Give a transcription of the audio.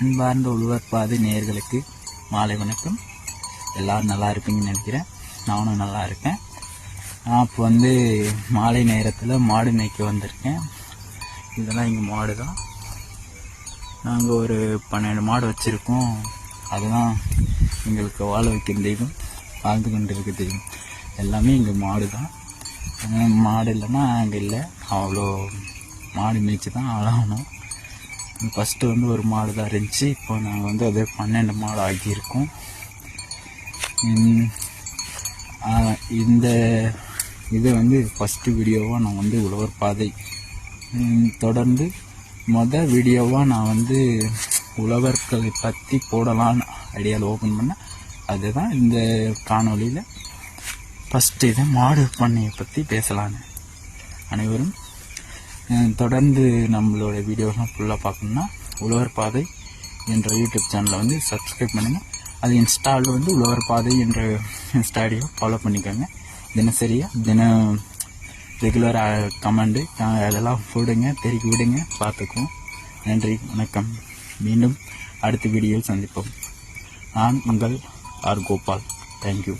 அன்பார்ந்த உழவர் பாதை நேயர்களுக்கு மாலை வணக்கம். எல்லோரும் நல்லா இருப்பீங்கன்னு நினைக்கிறேன். நானும் நல்லா இருக்கேன். நான் இப்போ மாலை நேரத்தில் மாடு மேய்க்க வந்திருக்கேன். இதெல்லாம் எங்கள் மாடு தான். நாங்கள் ஒரு 12 மாடு வச்சுருக்கோம். அதுதான் எங்களுக்கு வாழ வைக்கிற தெய்வம், வாழ்ந்து கொண்டு இருக்க தெய்வம். எல்லாமே எங்கள் மாடு தான். மாடு இல்லைன்னா அங்கே இல்லை. அவ்வளோ மாடு மேய்ச்சி தான் ஆளாகணும். ஃபஸ்ட்டு ஒரு மாடு தான் இருந்துச்சு. இப்போ நாங்கள் அதே 12 மாடு ஆகியிருக்கோம். இந்த இது ஃபஸ்ட்டு வீடியோவாக நான் உழவர் பாதை, தொடர்ந்து வீடியோவாக நான் உழவர்களை பற்றி போடலான்னு ஐடியாவில் ஓப்பன் பண்ணேன். அதுதான் இந்த காணொலியில் ஃபஸ்ட்டு இதை மாடு பண்ணையை பற்றி பேசலான்னு. அனைவரும் தொடர்ந்து நம்மளோட வீடியோலாம் ஃபுல்லாக பார்க்கணுன்னா உழவர் பாதை என்ற யூடியூப் சேனலை சப்ஸ்கிரைப் பண்ணுங்கள். அது இன்ஸ்டாவில் உழவர் பாதை என்ற இன்ஸ்டா ஐடியை ஃபாலோ பண்ணிக்கோங்க. தினம் ரெகுலராக கமெண்டு அதெல்லாம் போடுங்க, தெரிவிக்க விடுங்க, பார்த்துக்குவோம். நன்றி, வணக்கம். மீண்டும் அடுத்த வீடியோவில் சந்திப்போம். நான் உங்கள் ஆர் கோபால். தேங்க்யூ.